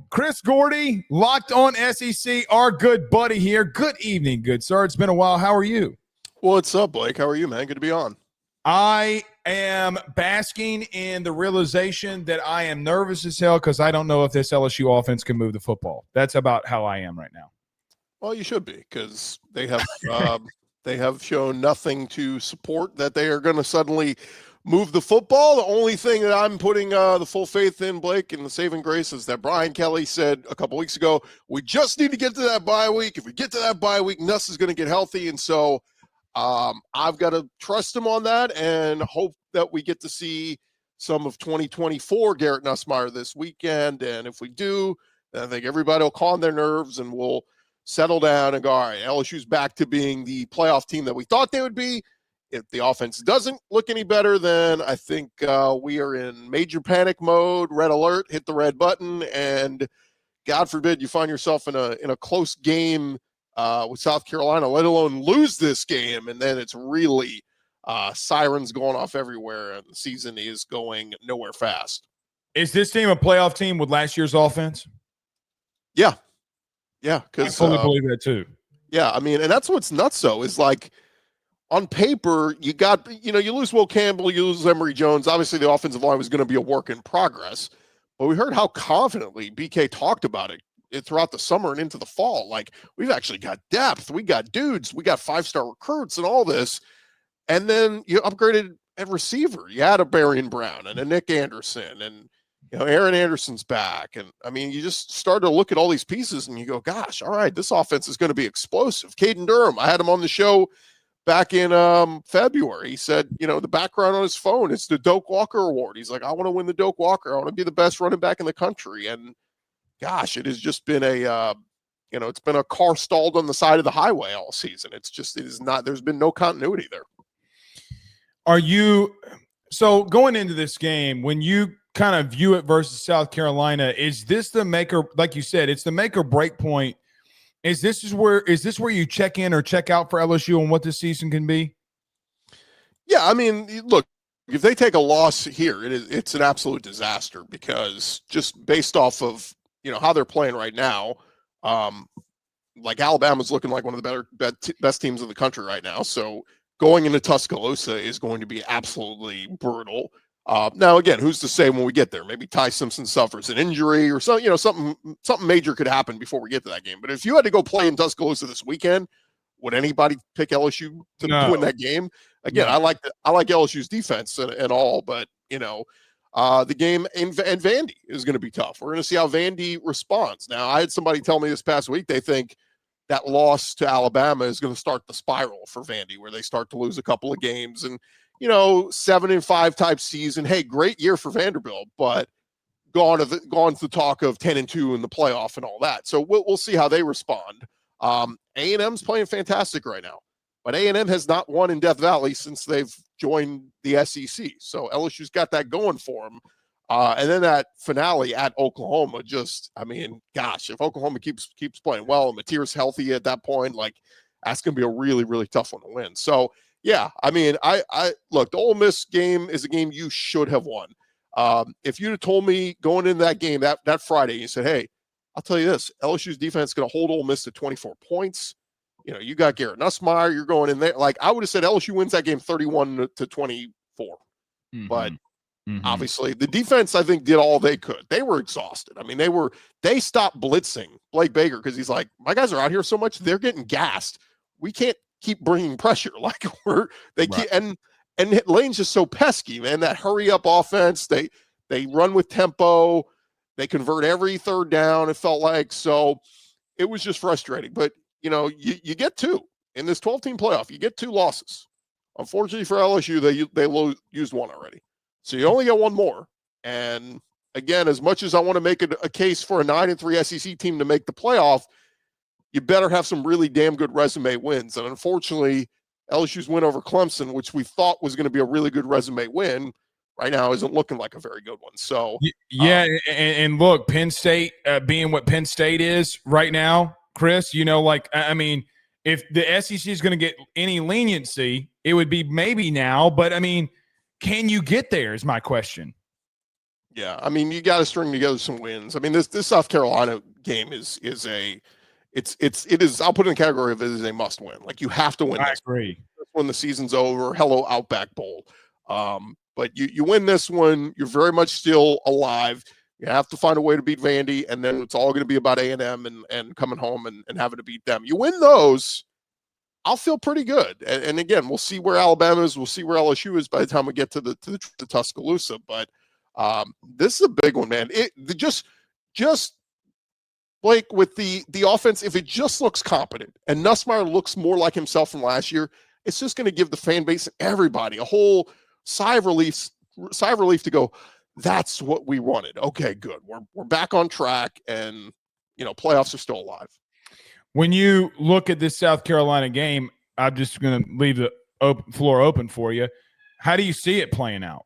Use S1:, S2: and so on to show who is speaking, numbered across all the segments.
S1: Chris Gordy, Locked On SEC, our good buddy here. Good evening, good sir. It's been a while. How are you?
S2: What's up, Blake? How are you, man? Good to be on.
S1: I am basking in the realization that I am nervous as hell because I don't know if this LSU offense can move the football. That's about how I am right now.
S2: Well, you should be, because they have shown nothing to support that they are going to suddenly move the football. The only thing that I'm putting the full faith in, Blake, and the saving grace is that Brian Kelly said a couple weeks ago, we just need to get to that bye week. If we get to that bye week, Nuss is going to get healthy. And so I've got to trust him on that and hope that we get to see some of 2024 Garrett Nussmeier this weekend. And if we do, then I think everybody will calm their nerves and we'll settle down and go, all right, LSU's back to being the playoff team that we thought they would be. If the offense doesn't look any better, then I think we are in major panic mode, red alert, hit the red button, and God forbid you find yourself in a close game with South Carolina, let alone lose this game, and then it's really sirens going off everywhere, and the season is going nowhere fast.
S1: Is this team a playoff team with last year's offense?
S2: Yeah. Yeah, because
S1: I fully believe that too.
S2: Yeah, I mean, and that's what's nuts, though, is like on paper, you lose Will Campbell, you lose Emory Jones. Obviously, the offensive line was going to be a work in progress, but we heard how confidently BK talked about it throughout the summer and into the fall. Like, we've actually got depth, we got dudes, we got 5-star recruits and all this. And then you upgraded at receiver. You had a Barian Brown and a Nick Anderson, and Aaron Anderson's back. And I mean, you just start to look at all these pieces and you go, gosh, all right, this offense is going to be explosive. Caden Durham, I had him on the show back in February. He said, the background on his phone, it's the Doak Walker Award. He's like, I want to win the Doak Walker. I want to be the best running back in the country. And gosh, it has just been it's been a car stalled on the side of the highway all season. There's been no continuity there.
S1: So going into this game, when you kind of view it versus South Carolina, is this the maker, like you said, it's the make or break point? Is this where you check in or check out for LSU on what this season can be? Yeah,
S2: I mean, look, if they take a loss here, it's an absolute disaster, because just based off of how they're playing right now, like Alabama's looking like one of the best teams in the country right now. So going into Tuscaloosa is going to be absolutely brutal. Now, again, who's to say when we get there? Maybe Ty Simpson suffers an injury or something major could happen before we get to that game. But if you had to go play in Tuscaloosa this weekend, would anybody pick LSU to win that game? Again, no. I like LSU's defense and all, but the game and Vandy is going to be tough. We're going to see how Vandy responds. Now, I had somebody tell me this past week they think that loss to Alabama is going to start the spiral for Vandy, where they start to lose a couple of games and 7-5 type season. Hey, great year for Vanderbilt, but gone to the talk of 10-2 in the playoff and all that. So we'll see how they respond. A&M's playing fantastic right now, but A&M has not won in Death Valley since they've joined the SEC. So LSU's got that going for them. And then that finale at Oklahoma, if Oklahoma keeps playing well and Mateer's healthy at that point, that's going to be a really, really tough one to win. So, yeah, I mean, I look, the Ole Miss game is a game you should have won. If you'd have told me going into that game that Friday, you said, hey, I'll tell you this, LSU's defense is going to hold Ole Miss to 24 points. You got Garrett Nussmeier, you're going in there. I would have said LSU wins that game 31-24. Mm-hmm. But obviously the defense, I think, did all they could. They were exhausted. I mean, they stopped blitzing Blake Baker because he's like, my guys are out here so much, they're getting gassed. We can't keep bringing pressure and Lane's just so pesky, man. That hurry up offense, they run with tempo, they convert every third down, it felt like. So it was just frustrating. But you get two in this 12-team playoff, you get two losses. Unfortunately for LSU, they used one already, so you only get one more. And again, as much as I want to make a case for a 9-3 SEC team to make the playoff, you better have some really damn good resume wins. And unfortunately, LSU's win over Clemson, which we thought was going to be a really good resume win, right now isn't looking like a very good one. So,
S1: yeah, and look, Penn State being what Penn State is right now, Chris, I mean, if the SEC is going to get any leniency, it would be maybe now. But, I mean, can you get there is my question.
S2: Yeah, I mean, you got to string together some wins. I mean, this South Carolina game it is. I'll put it in the category of it is a must win. Like you have to win.
S1: I
S2: this
S1: agree.
S2: when the season's over. Hello, Outback Bowl. But you win this one, you're very much still alive. You have to find a way to beat Vandy, and then it's all going to be about A&M and coming home and having to beat them. You win those, I'll feel pretty good. And again, we'll see where Alabama is. We'll see where LSU is by the time we get to the Tuscaloosa. But this is a big one, man. Just Blake with the offense, if it just looks competent and Nussmeier looks more like himself from last year, it's just going to give the fan base and everybody a whole sigh of relief to go, that's what we wanted. Okay, good. We're back on track, and playoffs are still alive.
S1: When you look at this South Carolina game, I'm just going to leave the floor open for you. How do you see it playing out?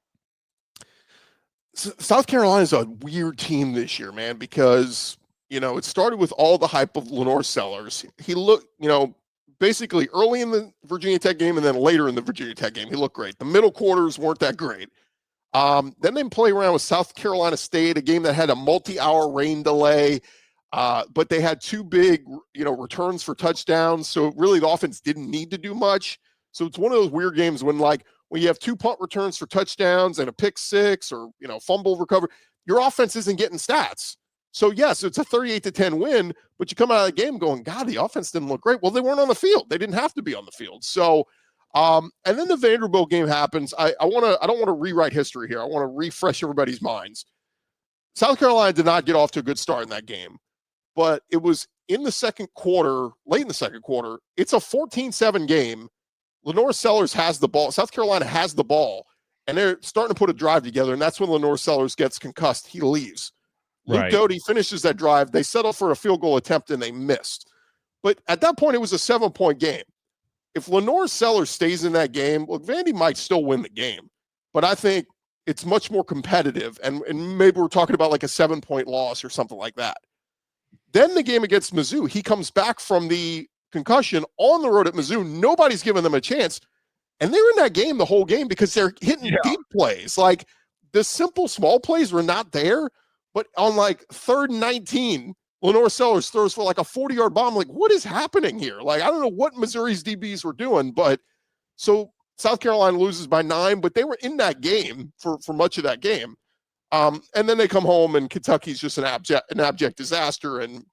S2: South Carolina is a weird team this year, man, because it started with all the hype of LaNorris Sellers. He looked, basically early in the Virginia Tech game and then later in the Virginia Tech game, he looked great. The middle quarters weren't that great. Then they play around with South Carolina State, a game that had a multi-hour rain delay, but they had two big, returns for touchdowns. So really the offense didn't need to do much. So it's one of those weird games when you have two punt returns for touchdowns and a pick six or, fumble recovery, your offense isn't getting stats. So yes, it's a 38-10 win, but you come out of the game going, God, the offense didn't look great. Well, they weren't on the field. They didn't have to be on the field. So, and then the Vanderbilt game happens. I don't want to rewrite history here. I want to refresh everybody's minds. South Carolina did not get off to a good start in that game, but it was in the second quarter, late in the second quarter. It's a 14-7 game. LaNorris Sellers has the ball. South Carolina has the ball, and they're starting to put a drive together, and that's when LaNorris Sellers gets concussed. He leaves. Luke Doty finishes that drive. They settle for a field goal attempt, and they missed. But at that point, it was a 7-point game. If LaNorris Sellers stays in that game, look, Vandy might still win the game. But I think it's much more competitive, and maybe we're talking about like a 7-point loss or something like that. Then the game against Mizzou, he comes back from the concussion on the road at Mizzou. Nobody's giving them a chance. And they're in that game the whole game because they're hitting deep plays. Like the simple small plays were not there. But on like 3rd and 19, LaNorris Sellers throws for like a 40-yard bomb. Like, what is happening here? Like, I don't know what Missouri's DBs were doing, but so South Carolina loses by 9, but they were in that game for much of that game. And then they come home and Kentucky's just an abject disaster, and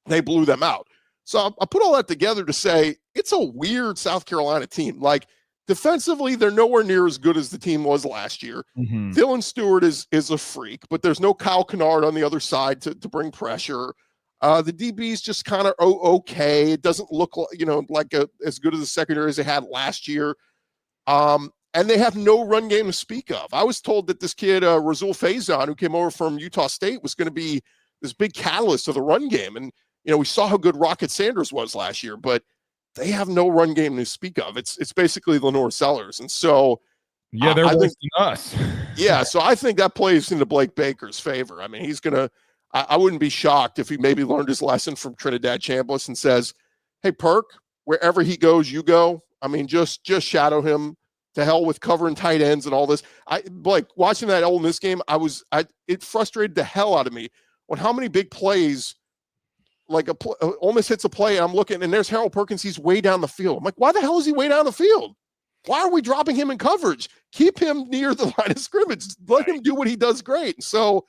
S2: they blew them out. So I put all that together to say it's a weird South Carolina team. Like, defensively, they're nowhere near as good as the team was last year.
S1: Mm-hmm.
S2: Dylan Stewart is a freak, but there's no Kyle Kennard on the other side to bring pressure. The DB's just kind of okay. It doesn't look like as good as the secondary as they had last year. And they have no run game to speak of. I was told that this kid, Razul Faison, who came over from Utah State, was going to be this big catalyst of the run game. And, we saw how good Rocket Sanders was last year, but they have no run game to speak of. It's basically LaNorris Sellers. And so
S1: they're worse than us.
S2: So I think that plays into Blake Baker's favor. I mean, he's going to I wouldn't be shocked if he maybe learned his lesson from Trinidad Chambliss and says, hey, Perk, wherever he goes, you go. I mean, just shadow him. To hell with covering tight ends and all this. Blake, watching that Ole Miss game, it frustrated the hell out of me on how many big plays, like Ole Miss hits a play, and I'm looking, and there's Harold Perkins. He's way down the field. I'm like, why the hell is he way down the field? Why are we dropping him in coverage? Keep him near the line of scrimmage. Let him do what he does great. So,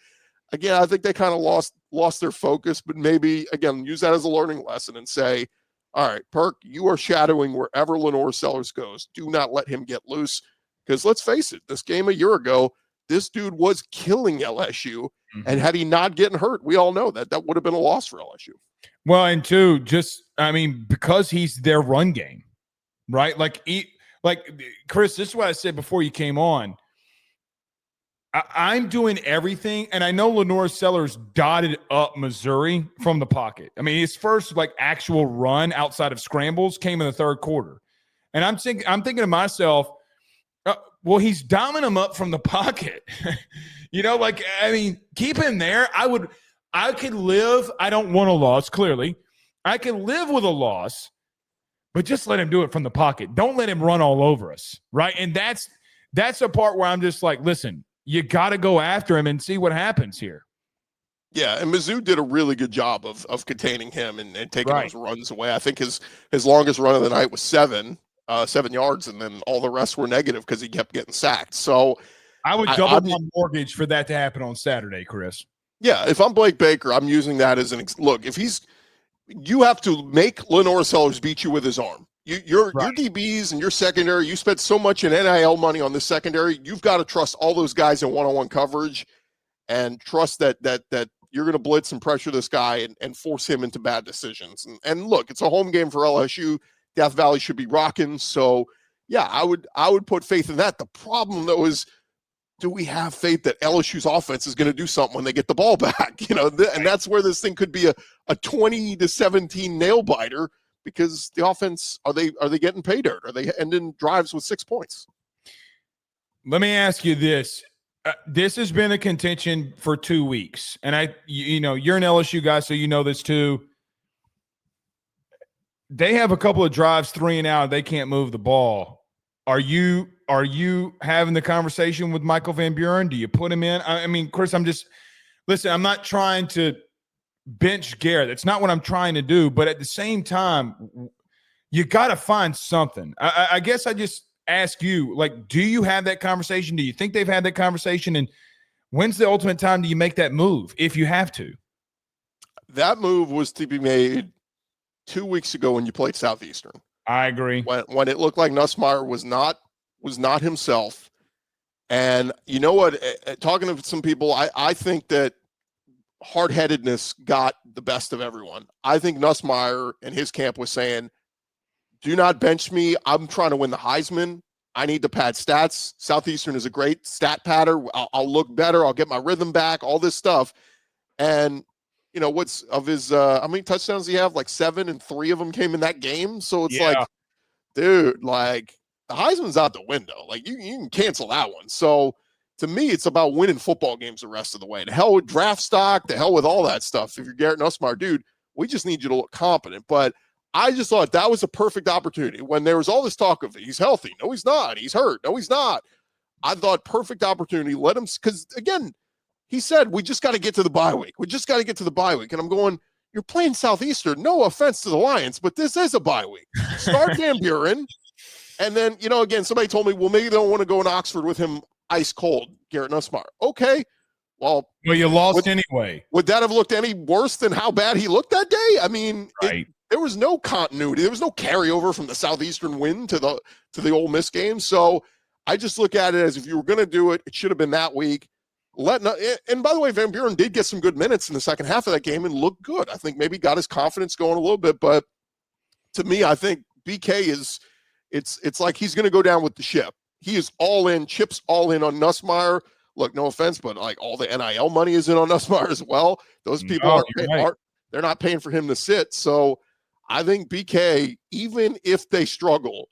S2: again, I think they kind of lost their focus, but maybe, again, use that as a learning lesson and say, all right, Perk, you are shadowing wherever LaNorris Sellers goes. Do not let him get loose. Because let's face it, this game a year ago, this dude was killing LSU. Mm-hmm. And had he not getting hurt, we all know that would have been a loss for LSU.
S1: Well, and two, because he's their run game, right? Like Chris, this is what I said before you came on. I'm doing everything, and I know LaNorris Sellers dotted up Missouri from the pocket. I mean, his first actual run outside of scrambles came in the third quarter, and I'm thinking to myself, well, he's doming them up from the pocket. Keep him there. I could live. I don't want a loss. Clearly, I can live with a loss, but just let him do it from the pocket. Don't let him run all over us, right? And that's a part where I'm just like, listen. you got to go after him and see what happens here.
S2: Yeah, and Mizzou did a really good job of containing him and taking
S1: Right.
S2: those runs away. I think his longest run of the night was 7 yards, and then all the rest were negative because he kept getting sacked. So
S1: I would double my mortgage for that to happen on Saturday, Chris.
S2: Yeah, if I'm Blake Baker, I'm using that as look. If you have to make LaNorris Sellers beat you with his arm. Your DBs and your secondary, you spent so much in NIL money on this secondary. You've got to trust all those guys in one-on-one coverage, and trust that you're going to blitz and pressure this guy and force him into bad decisions. And look, it's a home game for LSU. Death Valley should be rocking. So yeah, I would put faith in that. The problem though is, do we have faith that LSU's offense is going to do something when they get the ball back? And that's where this thing could be a 20-17 nail biter, because the offense, are they getting pay dirt? Are they ending drives with 6 points?
S1: Let me ask you this. This has been a contention for 2 weeks, and you're an LSU guy, so you know this too. They have a couple of drives 3 and out. They can't move the ball. Are you having the conversation with Michael Van Buren? Do you put him in? I mean, Chris, I'm not trying to bench Garrett. That's not what I'm trying to do. But at the same time, you got to find something. I guess I just ask you, like, do you have that conversation? Do you think they've had that conversation? And when's the ultimate time do you make that move if you have to?
S2: That move was to be made 2 weeks ago when you played Southeastern.
S1: I agree.
S2: When it looked like Nussmeier was not himself. And you know what? Talking to some people, I think that hard-headedness got the best of everyone. I think Nussmeier and his camp was saying, do not bench me. I'm trying to win the Heisman. I need to pad stats. Southeastern is a great stat padder. I'll look better. I'll get my rhythm back, all this stuff. And what's of his how many touchdowns does he have? Like 7, and 3 of them came in that game. So it's like, dude, like, the Heisman's out the window. Like, you can cancel that one. So to me, it's about winning football games the rest of the way. To hell with draft stock, to hell with all that stuff. If you're Garrett Nussmeier, dude, we just need you to look competent. But I just thought that was a perfect opportunity when there was all this talk of he's healthy. No, he's not. He's hurt. No, he's not. I thought perfect opportunity. Let him, because again, he said, we just got to get to the bye week. We just got to get to the bye week. And I'm going, you're playing Southeastern. No offense to the Lions, but this is a bye week. Start Van Buren. And then, again, somebody told me, well, maybe they don't want to go in Oxford with him ice cold, Garrett Nussmeier. Okay. Well,
S1: you lost anyway. Would
S2: that have looked any worse than how bad he looked that day? I mean, there was no continuity. There was no carryover from the Southeastern win to the Ole Miss game. So I just look at it as, if you were going to do it, it should have been that week. And by the way, Van Buren did get some good minutes in the second half of that game and looked good. I think maybe got his confidence going a little bit. But to me, I think BK is it's like he's going to go down with the ship. He is all in, chips all in on Nussmeier. Look, no offense, but like all the NIL money is in on Nussmeier as well. Those people they're not paying for him to sit. So I think BK, even if they struggle,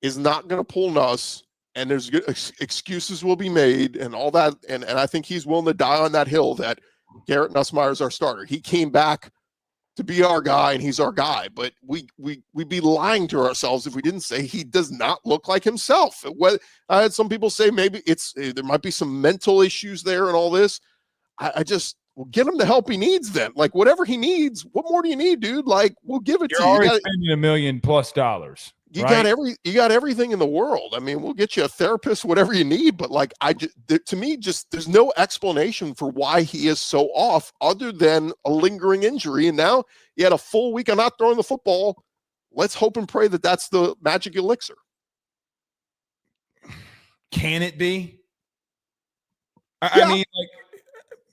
S2: is not going to pull Nuss. And there's excuses will be made and all that. And I think he's willing to die on that hill that Garrett Nussmeier is our starter. He came back to be our guy, and he's our guy. But we'd be lying to ourselves if we didn't say he does not look like himself. I had some people say maybe there might be some mental issues there and all this. I just will get him the help he needs then. Like, whatever he needs, what more do you need, dude? Like, we'll give it to you.
S1: You're already spending $1 million+.
S2: You got everything in the world. I mean, we'll get you a therapist, whatever you need. But like, to me, there's no explanation for why he is so off other than a lingering injury. And now he had a full week of not throwing the football. Let's hope and pray that that's the magic elixir.
S1: Can it be? I mean, like,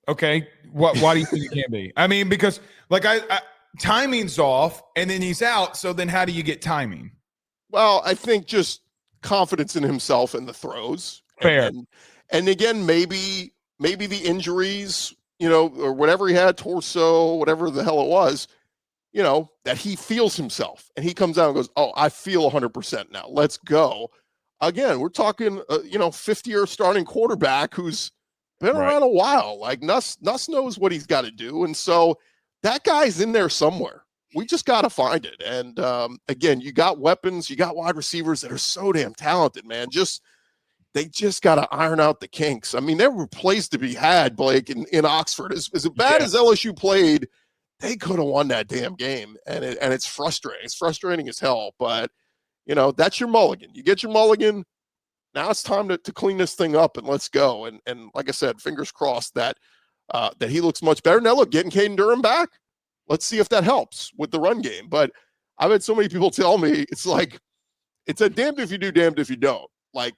S1: okay. Why do you think it can be? I mean, because like timing's off and then he's out. So then how do you get timing?
S2: Well, I think just confidence in himself and the throws.
S1: Fair.
S2: And again, maybe the injuries, or whatever he had, torso, whatever the hell it was, that he feels himself. And he comes out and goes, oh, I feel 100% now. Let's go. Again, we're talking, 50-year starting quarterback who's been around a while. Like, Nuss knows what he's got to do. And so that guy's in there somewhere. We just got to find it. And again, you got weapons, you got wide receivers that are so damn talented, man. Just They just got to iron out the kinks. I mean, there were plays to be had, Blake, in Oxford. As bad as LSU played, they could have won that damn game, and it's frustrating. It's frustrating as hell, but, that's your mulligan. You get your mulligan. Now it's time to clean this thing up, and let's go. And like I said, fingers crossed that he looks much better. Now, look, getting Caden Durham back, let's see if that helps with the run game. But I've had so many people tell me it's a damned if you do, damned if you don't. Like,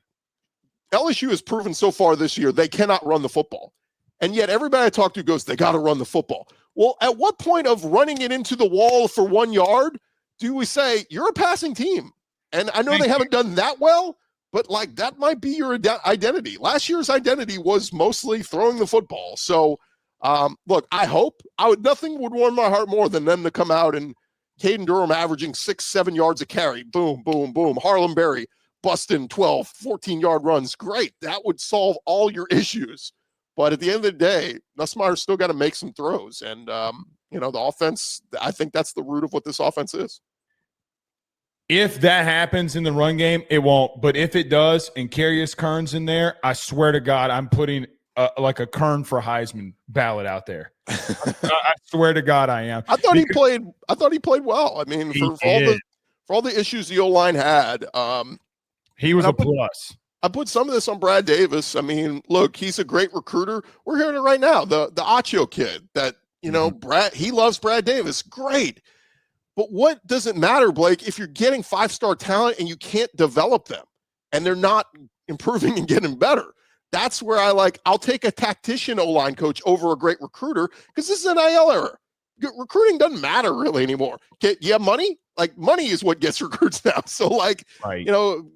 S2: LSU has proven so far this year they cannot run the football. And yet everybody I talk to goes, they got to run the football. Well, at what point of running it into the wall for 1 yard do we say you're a passing team? And I know they haven't done that well, but that might be your identity. Last year's identity was mostly throwing the football. So, look, nothing would warm my heart more than them to come out and Caden Durham averaging 6-7 yards a carry. Boom, boom, boom. Harlem Berry busting 12, 14-yard runs. Great. That would solve all your issues. But at the end of the day, Nussmeier's still got to make some throws. And, the offense, I think that's the root of what this offense is.
S1: If that happens in the run game, it won't. But if it does and Carius Kern's in there, I swear to God, I'm putting a Kern for Heisman ballot out there. I swear to God, I am.
S2: I thought he played well. I mean, for all the issues the O-line had,
S1: he was a plus.
S2: I put some of this on Brad Davis. I mean, look, he's a great recruiter. We're hearing it right now. The Acho kid that, Brad, he loves Brad Davis. Great. But what does it matter, Blake, if you're getting 5-star talent and you can't develop them and they're not improving and getting better? That's where I'll take a tactician O-line coach over a great recruiter because this is an IL era. Recruiting doesn't matter really anymore. You have money? Money is what gets recruits now. So, right.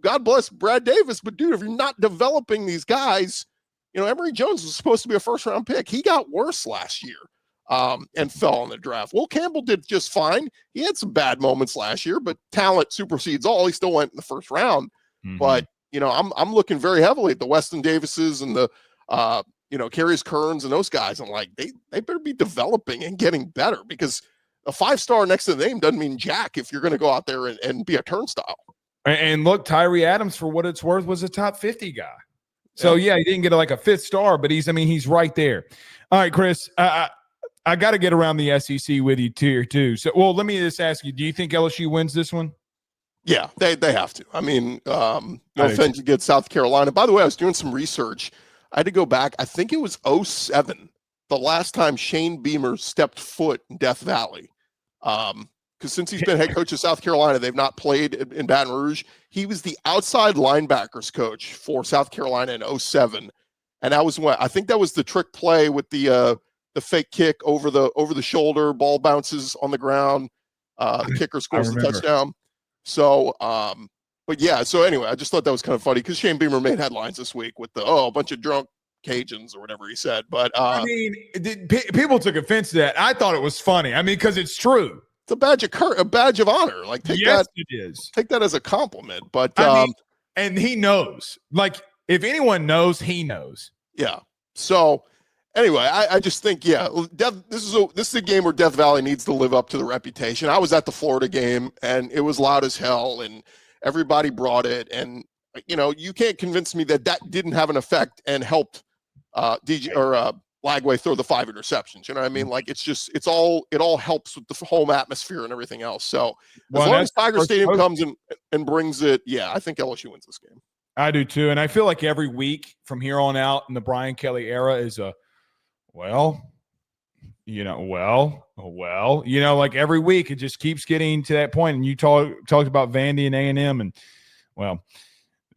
S2: God bless Brad Davis. But, dude, if you're not developing these guys, Emory Jones was supposed to be a first-round pick. He got worse last year and fell in the draft. Will Campbell did just fine. He had some bad moments last year, but talent supersedes all. He still went in the first round. Mm-hmm. But, I'm looking very heavily at the Weston Davises and the Carius Kerns and those guys. I'm like, they better be developing and getting better because a 5-star next to the name doesn't mean jack if you're going to go out there and be a turnstile.
S1: And look, Tyree Adams, for what it's worth, was a top 50 guy. So, yeah, he didn't get a 5th star, but he's right there. All right, Chris, I got to get around the SEC with you here too. So, well, let me just ask you, do you think LSU wins this one?
S2: Yeah, they have to. I mean, no offense against South Carolina. By the way, I was doing some research. I had to go back. I think it was 2007, the last time Shane Beamer stepped foot in Death Valley. Because since he's been head coach of South Carolina, they've not played in Baton Rouge. He was the outside linebackers coach for South Carolina in 2007. And that was when I think that was the trick play with the fake kick over the shoulder, ball bounces on the ground. The kicker scores the touchdown. So, but yeah, so anyway, I just thought that was kind of funny because Shane Beamer made headlines this week with a bunch of drunk Cajuns or whatever he said. But
S1: people took offense to that. I thought it was funny. Because it's true.
S2: It's a badge of honor.
S1: Yes, it is.
S2: Take that as a compliment. But
S1: and he knows. If anyone knows, he knows.
S2: Yeah. So anyway, I just think this is a game where Death Valley needs to live up to the reputation. I was at the Florida game and it was loud as hell and everybody brought it. And you can't convince me that didn't have an effect and helped Lagway throw the 5 interceptions. You know what I mean? It all helps with the home atmosphere and everything else. So as long as Tiger Stadium comes and brings it, I think LSU wins this game.
S1: I do too. And I feel like every week from here on out in the Brian Kelly era is every week it just keeps getting to that point. And you talked about Vandy and A&M and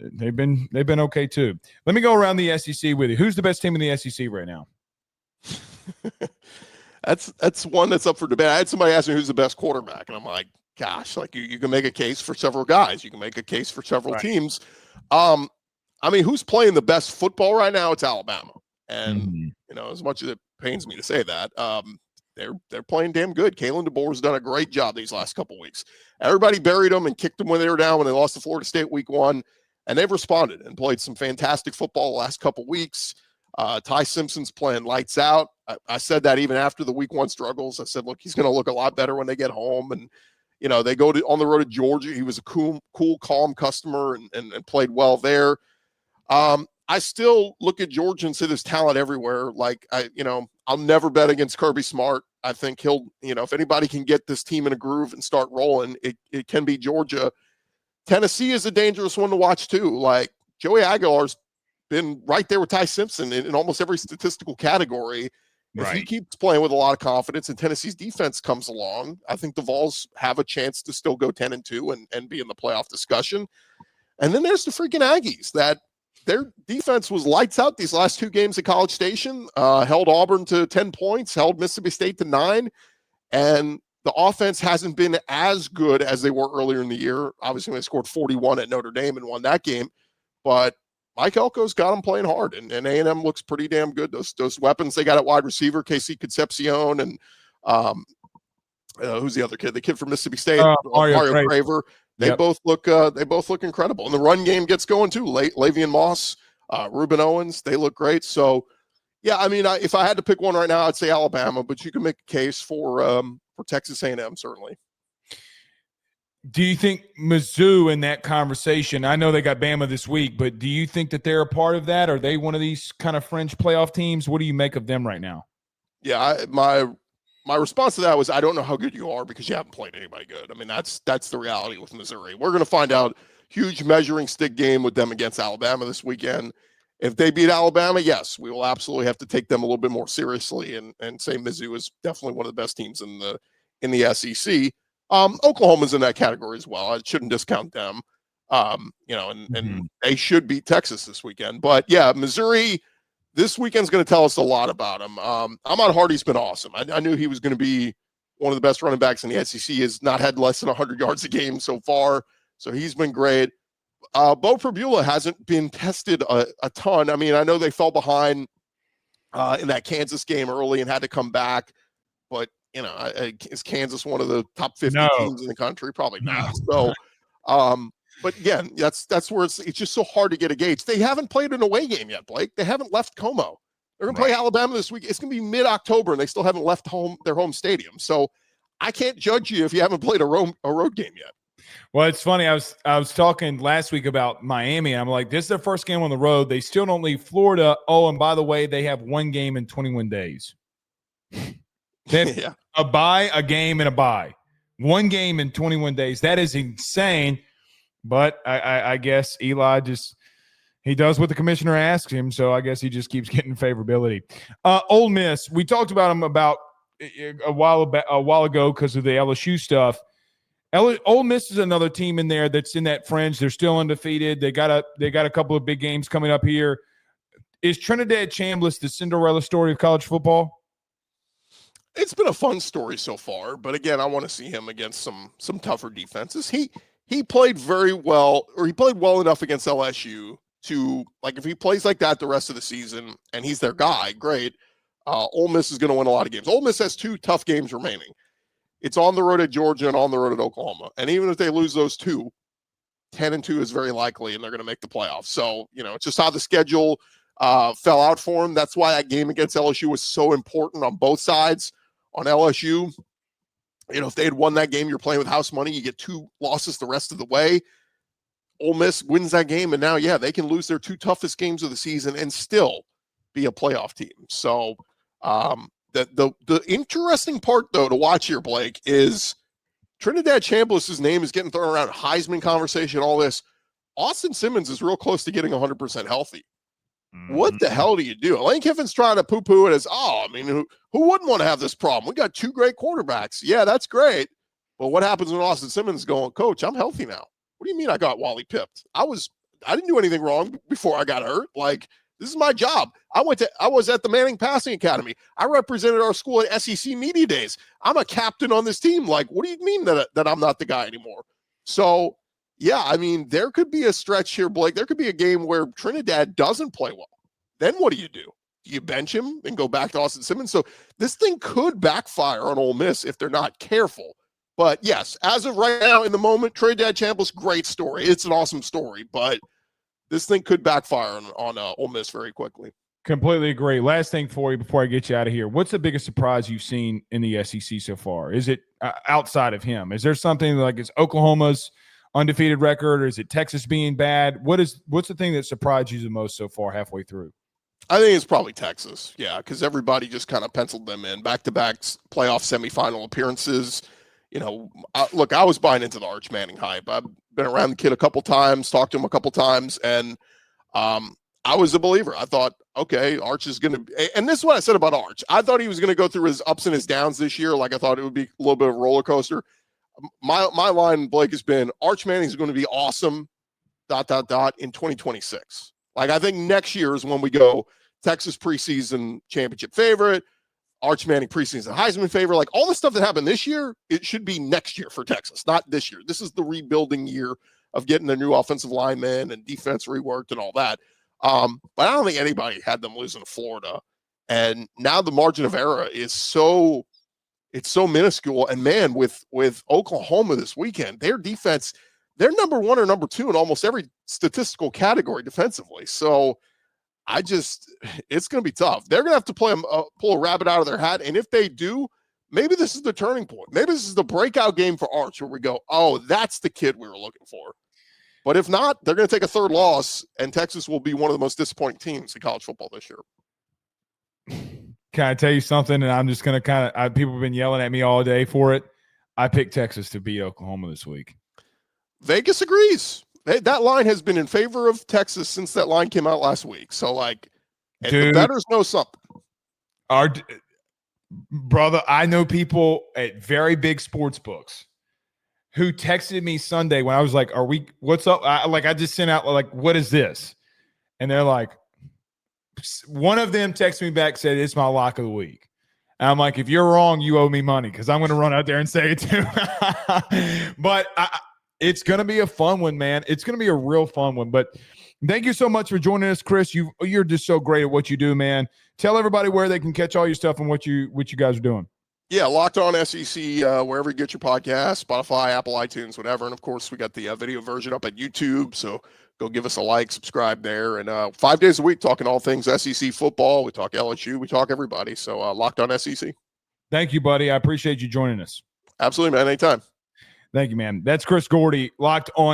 S1: they've been okay too. Let me go around the SEC with you. Who's the best team in the SEC right now?
S2: That's one that's up for debate. I had somebody ask me who's the best quarterback, and I'm like, gosh, you can make a case for several guys. You can make a case for several teams. Who's playing the best football right now? It's Alabama. And as much as it pains me to say that, they're playing damn good. Kalen DeBoer's done a great job these last couple weeks. Everybody buried them and kicked them when they were down when they lost to Florida State week 1, and they've responded and played some fantastic football the last couple weeks. Ty Simpson's playing lights out. I said that even after the week 1 struggles. I said, look, he's going to look a lot better when they get home. And, they go on the road to Georgia. He was a cool, calm customer and played well there. I still look at Georgia and say there's talent everywhere. Like I'll never bet against Kirby Smart. I think he'll, if anybody can get this team in a groove and start rolling, it can be Georgia. Tennessee is a dangerous one to watch too. Like Joey Aguilar's been right there with Ty Simpson in almost every statistical category. If he keeps playing with a lot of confidence and Tennessee's defense comes along, I think the Vols have a chance to still go 10-2 and be in the playoff discussion. And then there's the freaking Aggies that their defense was lights out these last 2 games at College Station, held Auburn to 10 points, held Mississippi State to 9. And the offense hasn't been as good as they were earlier in the year. Obviously, they scored 41 at Notre Dame and won that game. But Mike Elko's got them playing hard, and A&M looks pretty damn good. Those weapons they got at wide receiver, KC Concepcion, and who's the other kid? The kid from Mississippi State, Mario Craver. They both look incredible. And the run game gets going too. Lavian Moss, Reuben Owens, they look great. So, yeah, I mean, if I had to pick one right now, I'd say Alabama, but you can make a case for Texas A&M certainly.
S1: Do you think Mizzou in that conversation? I know they got Bama this week, but do you think that they're a part of that? Are they one of these kind of fringe playoff teams? What do you make of them right now?
S2: Yeah, my response to that was I don't know how good you are because you haven't played anybody good. I mean, that's the reality with Missouri. We're going to find out. Huge measuring stick game with them against Alabama this weekend. If they beat Alabama, yes, we will absolutely have to take them a little bit more seriously and say Mizzou is definitely one of the best teams in the SEC. Oklahoma's in that category as well. I shouldn't discount them. And they should beat Texas this weekend. But yeah, Missouri this weekend's going to tell us a lot about him. Ahmad Hardy's been awesome. I knew he was going to be one of the best running backs in the SEC. He has not had less than 100 yards a game so far, so he's been great. Bo Prabula hasn't been tested a ton. I mean, I know they fell behind in that Kansas game early and had to come back, but is Kansas one of the top 50 teams in the country? Probably not. So, but again, that's where it's just so hard to get a gauge. They haven't played an away game yet, Blake. They haven't left Como. They're going to play Alabama this week. It's going to be mid-October, and they still haven't left their home stadium. So I can't judge you if you haven't played a road game yet.
S1: Well, it's funny. I was talking last week about Miami, and I'm like, this is their first game on the road. They still don't leave Florida. Oh, and by the way, they have one game in 21 days. They have a bye, a game, and a bye. One game in 21 days. That is insane. But I guess Eli he does what the commissioner asks him, so I guess he just keeps getting favorability. Ole Miss, we talked about them about a while ago because of the LSU stuff. Ole Miss is another team in there that's in that fringe. They're still undefeated. They got a couple of big games coming up here. Is Trinidad Chambliss the Cinderella story of college football?
S2: It's been a fun story so far, but again, I want to see him against some tougher defenses. He played very well, or he played well enough against LSU to, like, if he plays like that the rest of the season and he's their guy, great. Ole Miss is going to win a lot of games. Ole Miss has 2 tough games remaining. It's on the road at Georgia and on the road at Oklahoma. And even if they lose those 2, 10-2 is very likely, and they're going to make the playoffs. So, it's just how the schedule fell out for them. That's why that game against LSU was so important on both sides. On LSU, if they had won that game, you're playing with house money. You get 2 losses the rest of the way. Ole Miss wins that game, and now, they can lose their 2 toughest games of the season and still be a playoff team. So the interesting part, though, to watch here, Blake, is Trinidad Chambliss's name is getting thrown around, Heisman conversation, all this. Austin Simmons is real close to getting 100% healthy. What the hell do you do? Lane Kiffin's trying to poo-poo it as, who wouldn't want to have this problem? We got 2 great quarterbacks. Yeah, that's great. But what happens when Austin Simmons going, Coach, I'm healthy now? What do you mean I got Wally pipped? I didn't do anything wrong before I got hurt. Like, this is my job. I was at the Manning Passing Academy. I represented our school at SEC Media Days. I'm a captain on this team. Like, what do you mean that I'm not the guy anymore? So, yeah, I mean, there could be a stretch here, Blake. There could be a game where Trinidad doesn't play well. Then what do? Do you bench him and go back to Austin Simmons? So this thing could backfire on Ole Miss if they're not careful. But yes, as of right now, in the moment, Trinidad Chambliss, great story. It's an awesome story, but this thing could backfire on Ole Miss very quickly.
S1: Completely agree. Last thing for you before I get you out of here. What's the biggest surprise you've seen in the SEC so far? Is it outside of him? Is there something like it's Oklahoma's undefeated record, or is it Texas being bad? What's the thing that surprised you the most so far halfway through?
S2: I think it's probably Texas. Yeah, because everybody just kind of penciled them in. Back-to-back playoff semifinal appearances. You know, look, I was buying into the Arch Manning hype. I've been around the kid a couple times, talked to him a couple times, and I was a believer. I thought, okay, Arch is going to – and this is what I said about Arch. I thought he was going to go through his ups and his downs this year. Like, I thought it would be a little bit of a roller coaster. My line, Blake, has been Arch Manning is going to be awesome, ... in 2026. Like, I think next year is when we go Texas preseason championship favorite, Arch Manning preseason Heisman favorite. Like, all the stuff that happened this year, it should be next year for Texas, not this year. This is the rebuilding year of getting the new offensive linemen and defense reworked and all that. But I don't think anybody had them losing to Florida. And now the margin of error is so minuscule. And man, with Oklahoma this weekend, their defense, they're number 1 or number 2 in almost every statistical category defensively. So it's going to be tough. They're going to have to pull a rabbit out of their hat. And if they do, maybe this is the turning point. Maybe this is the breakout game for Arch where we go, oh, that's the kid we were looking for. But if not, they're going to take a third loss, and Texas will be one of the most disappointing teams in college football this year.
S1: Can I tell you something? And I'm just going to people have been yelling at me all day for it. I picked Texas to beat Oklahoma this week.
S2: Vegas agrees. That line has been in favor of Texas since that line came out last week. So, like, dude, the bettors know something.
S1: Brother, I know people at very big sports books who texted me Sunday when I was like, what's up? I just sent out, like, what is this? And they're like, one of them texted me back, said, it's my lock of the week. And I'm like, if you're wrong, you owe me money because I'm going to run out there and say it too. But it's going to be a fun one, man. It's going to be a real fun one. But thank you so much for joining us, Chris. You're just so great at what you do, man. Tell everybody where they can catch all your stuff and what you guys are doing.
S2: Yeah, Locked On SEC, wherever you get your podcast, Spotify, Apple, iTunes, whatever. And, of course, we got the video version up at YouTube, so go give us a like, subscribe there. And 5 days a week talking all things SEC football. We talk LSU. We talk everybody. So Locked On SEC.
S1: Thank you, buddy. I appreciate you joining us.
S2: Absolutely, man. Anytime.
S1: Thank you, man. That's Chris Gordy, Locked On